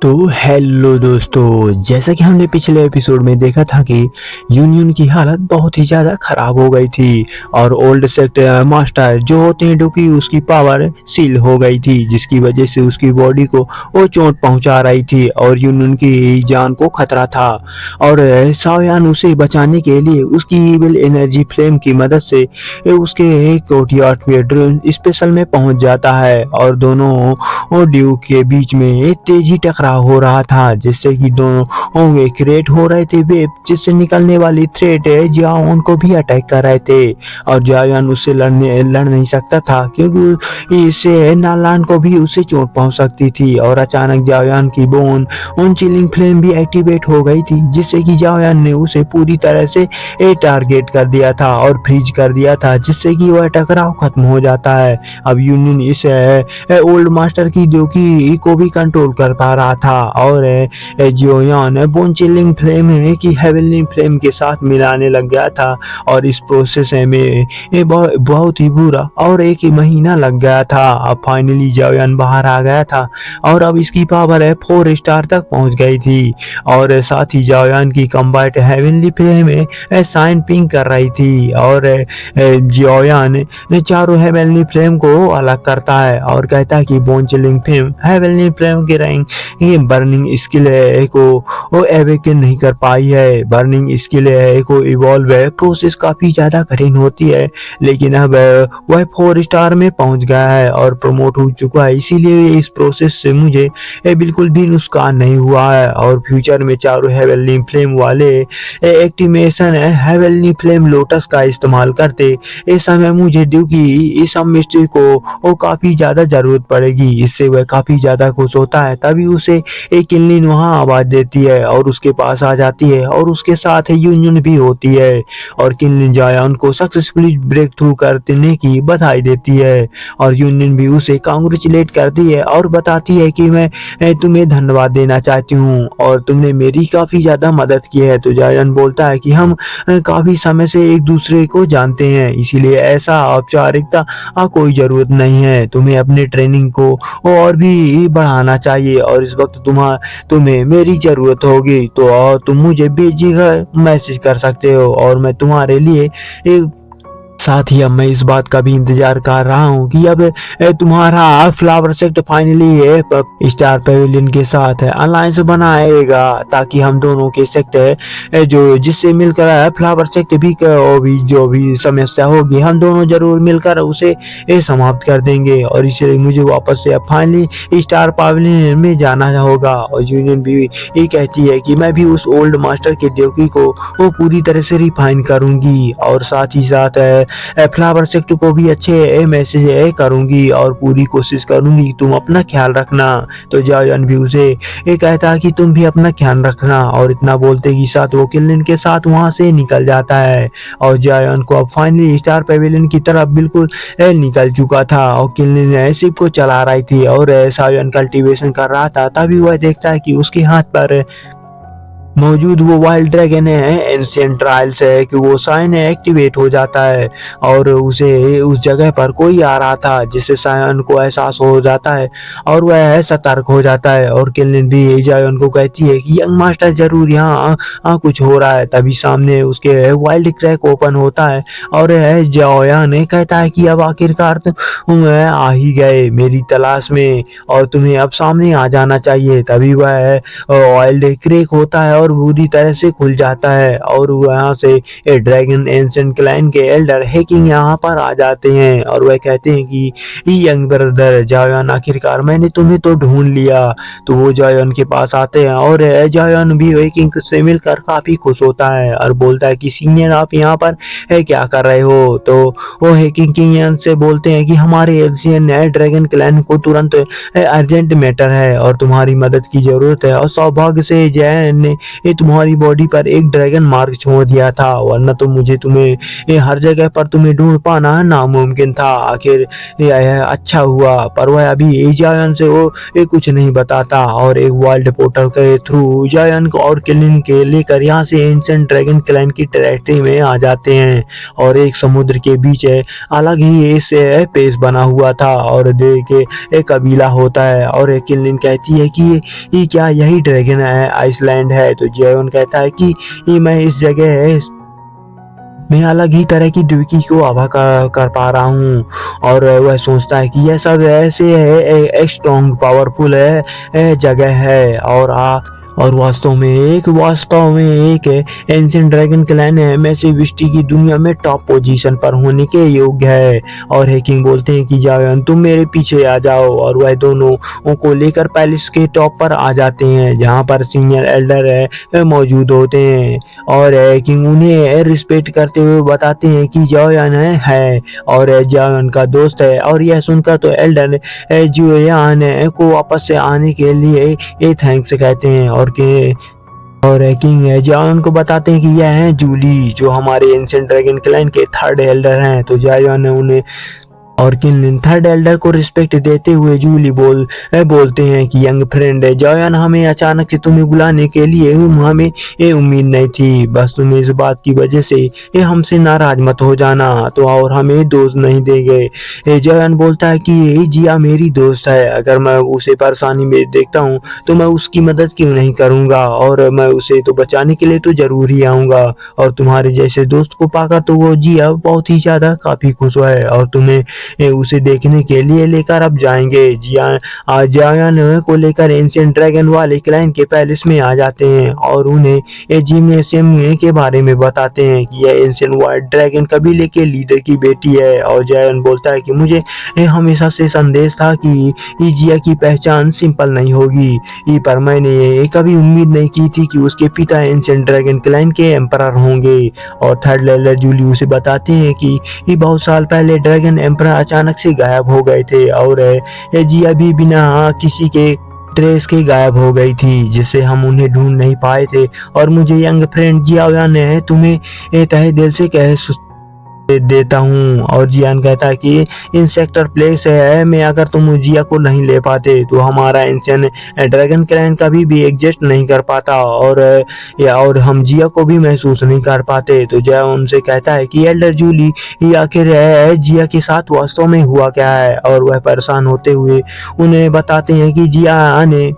तो हेलो दोस्तों, जैसा कि हमने पिछले एपिसोड में देखा था कि यूनियन की हालत बहुत ही ज़्यादा ख़राब हो गई थी और ओल्ड सेक्टर मास्टर जो होते हैं डोकी उसकी पावर सील हो गई थी, जिसकी वजह से उसकी बॉडी को वो चोट पहुंचा रही थी और यूनियन की जान को खतरा था। और सावयान उसे बचाने के लिए उसकी इविल एनर्जी फ्लेम की मदद से उसके कोर्टयार्ड में ड्रोन स्पेशल में पहुंच जाता है और दोनों ड्यूक के बीच में एक तेजी टकराव हो रहा था, जिससे कि दोनों वे क्रिएट हो रहे थे वेब जिससे निकलने वाली थ्रेट जाओ उनको भी अटैक कर रहे थे और जायान उससे लड़ नहीं सकता था क्योंकि इससे नालान को भी उससे चोट पहुंच सकती थी। और अचानक जायान की बोन उन चिलिंग फ्लेम भी एक्टिवेट हो गई थी, जिससे कि जायान ने उसे पूरी तरह से टारगेट कर दिया था और फ्रीज कर दिया था, जिससे कि वह टकराव खत्म हो जाता है। अब यूनियन इस ओल्ड मास्टर की डोकी को भी कंट्रोल कर पा रहा था और जियोयान बोन चिलिंग फ्लेम की हेवनली फ्लेम के साथ मिलाने लग गया था और इस प्रोसेस में बहुत ही बुरा और एक ही महीना लग गया था। अब फाइनली जियोयान बाहर आ गया था और अब इसकी पावर 4 स्टार तक पहुंच गई थी और साथ ही जियोयान की combat heavenly flame sign ping कर रही थी और जियोयान चारों हेवनली फ्लेम को अलग करता है और कहता है कि bone chilling flame heavenly flame के रैंक ये बर्निंग स्किल को वो एवेकन नहीं कर पाई है। बर्निंग स्किल को इवॉल्व प्रोसेस काफी ज्यादा कठिन होती है, लेकिन अब वह 4 स्टार में पहुंच गया है और प्रमोट हो चुका है, इसीलिए इस प्रोसेस से मुझे बिल्कुल भी नुकसान नहीं हुआ है। और फ्यूचर में चारों हेवनली फ्लेम वाले एक्टिवेशन हेवनली फ्लेम लोटस का इस्तेमाल करते इस समय मुझे ड्यूकी इस मिस्ट्री को वो काफी ज्यादा जरूरत पड़ेगी। इससे वह काफी ज्यादा खुश होता है, तभी उसे एक किनलिन वहां आवाज देती है और उसके पास आ जाती है और उसके साथ यूनियन भी होती है और किनलिन जायान को सक्सेसफुली ब्रेक थ्रू करने की बधाई देती है और यूनियन भी उसे कांग्रेचुलेट करती है और बताती है कि मैं तुम्हें धन्यवाद देना चाहती हूँ और तुमने मेरी काफी ज्यादा मदद की है। तो जायान बोलता है कि हम काफी समय से एक दूसरे को जानते हैं, इसीलिए ऐसा औपचारिकता कोई जरूरत नहीं है। तुम्हें अपने ट्रेनिंग को और भी बढ़ाना चाहिए और इस वक्त तुम्हें मेरी जरूरत होगी तो तुम मुझे बेझिझक मैसेज कर सकते हो और मैं तुम्हारे लिए एक साथ ही अब मैं इस बात का भी इंतजार कर रहा हूँ कि अब तुम्हारा flower sect finally star Pavilion के साथ अलायंस बनाएगा, ताकि हम दोनों के सेक्ट जो जिससे मिलकर फ्लावर सेक्ट भी जो भी समस्या होगी हम दोनों जरूर मिलकर उसे समाप्त कर देंगे। और इसलिए मुझे वापस से अब फाइनली स्टार पेविलियन में जाना होगा। और यूनियन भी ये कहती है कि मैं भी उस ओल्ड मास्टर के ड्यूकी को वो पूरी तरह से रिफाइन करूंगी और साथ ही साथ फ्लावर सेक्टर को भी अच्छे मैसेज करूंगी और पूरी कोशिश करूंगी तुम अपना ख्याल रखना। तो जायान भी उसे कहता है कि तुम भी अपना ख्याल रखना और इतना बोलते ही साथ वो किनलिन के साथ वहां से निकल जाता है और जायान को अब फाइनली स्टार पेविलियन की तरफ बिल्कुल निकल चुका था और किनलिन शिप को चला रही थी और सावयान कल्टीवेशन कर रहा था। तभी वह देखता है कि उसके हाथ पर मौजूद वो वाइल्ड ड्रैगन है एंशिएंट ट्रायल्स है कि वो साइन एक्टिवेट हो जाता है और उसे उस जगह पर कोई आ रहा था, जिससे सायन को एहसास हो जाता है और वह सतर्क हो जाता है और किनलिन भी जायन को कहती है कि यंग मास्टर जरूर यहाँ कुछ हो रहा है। तभी सामने उसके वाइल्ड क्रैक ओपन होता है और जायन कहता है कि अब आखिरकार तुम आ ही गए मेरी तलाश में और तुम्हें अब सामने आ जाना चाहिए। तभी वह वाइल्ड क्रैक होता है और बुरी तरह से खुल जाता है और वहां से ड्रैगन एंशिएंट क्लैन के एल्डर हैकिंग यहाँ पर आ जाते हैं और वह कहते हैं कि यंग ब्रदर जायान आखिरकार मैंने तुम्हें तो ढूंढ लिया। तो वो जायान के पास आते हैं और जायान भी हैकिंग से मिलकर काफी खुश होता है और बोलता है कि सीनियर आप यहाँ पर क्या कर रहे हो। तो वो हैकिंग किंग से बोलते हैं कि हमारे एशियन ड्रैगन क्लैन को तुरंत अर्जेंट मैटर है और तुम्हारी मदद की जरूरत है और सौभाग्य से जैन ने ये तुम्हारी बॉडी पर एक ड्रैगन मार्क छोड़ दिया था, वरना तो मुझे तुम्हें ये हर जगह पर तुम्हें ढूंढ पाना नामुमकिन था। आखिर यह अच्छा हुआ। पर वह अभी जायन से वो ये कुछ नहीं बताता और एक वर्ल्ड पोर्टल के थ्रू जायन को और किलिन के लेकर यहाँ से एंशिएंट ड्रैगन क्लैन की टेरिटरी में आ जाते हैं। और एक समुद्र के बीच अलग ही इस पेस बना हुआ था और देख के एक कबीला होता है और एक किलिन कहती है कि ये क्या यही ड्रैगन आइसलैंड है? तो जायन कहता है कि ये मैं इस जगह मैं अलग ही तरह की डुबकी को आभा कर पा रहा हूँ। और वह सोचता है कि यह सब ऐसे है स्ट्रॉन्ग पावरफुल जगह है और वास्तव में एक एंशिएंट ड्रैगन क्लैन है मैसिविस्टी की दुनिया में टॉप पोजीशन पर होने के योग्य है। और हैकिंग बोलते हैं कि जायन तुम मेरे पीछे आ जाओ और वह दोनों को लेकर पैलेस के टॉप पर आ जाते हैं जहां पर सीनियर एल्डर मौजूद होते हैं। और हैकिंग उन्हें रिस्पेक्ट करते हुए बताते हैं कि जायन है और जायन का दोस्त है। और यह सुनकर तो एल्डर जुयान को वापस से आने के लिए थैंक्स कहते हैं और किंग जायन को बताते हैं कि यह है जूली जो हमारे एंशिएंट ड्रैगन क्लैन के थर्ड एल्डर हैं। तो जायन ने उन्हें और किलिन थर्ड एल्डर को रिस्पेक्ट देते हुए जूली बोलते हैं कि यंग फ्रेंड जायन हमें अचानक से तुम्हें बुलाने के लिए हमें ये उम्मीद नहीं थी। बस तुम्हें इस बात की वजह से ये हमसे नाराज मत हो जाना तो और हमें दोस्त नहीं देंगे। जायन बोलता है कि जिया मेरी दोस्त है, अगर मैं उसे परेशानी में देखता हूँ तो मैं उसकी मदद क्यों नहीं करूँगा और मैं उसे तो बचाने के लिए तो जरूर ही आऊँगा। और तुम्हारे जैसे दोस्त को पाकर तो वो जिया बहुत ही ज्यादा काफी खुश है और तुम्हें उसे देखने के लिए लेकर अब जाएंगे। जायन को लेकर एंशिएंट ड्रैगन वाले क्लैन के पैलेस में आ जाते हैं और उन्हें जिम्नेशियम के बारे में बताते हैं कि यह एंशिएंट व्हाइट ड्रैगन कबीले के लीडर की बेटी है। और जायन बोलता है कि मुझे हमेशा से संदेश था कि जिया की पहचान सिंपल नहीं होगी, पर मैंने कभी उम्मीद नहीं की थी कि उसके पिता एंशिएंट ड्रैगन क्लैन के एम्परर होंगे। और थर्ड एल्डर जूली उसे बताते हैं कि बहुत साल पहले ड्रैगन एम्परर अचानक से गायब हो गए थे और जिया भी बिना किसी के ट्रेस के गायब हो गई थी जिससे हम उन्हें ढूंढ नहीं पाए थे। और मुझे यंग फ्रेंड जिया ने तुम्हें तहे दिल से कह देता हूँ। और जियान कहता है कि इंसेक्टर प्लेस है में अगर तुम जिया को नहीं ले पाते तो हमारा एंशिएंट ड्रैगन क्लैन कभी भी एग्जिस्ट नहीं कर पाता और हम जिया को भी महसूस नहीं कर पाते। तो जय उनसे कहता है कि एल्डर जूली आखिर जिया के साथ वास्तव में हुआ क्या है और वह परेशान होते हुए उन्हें बताते हैं कि जिया ने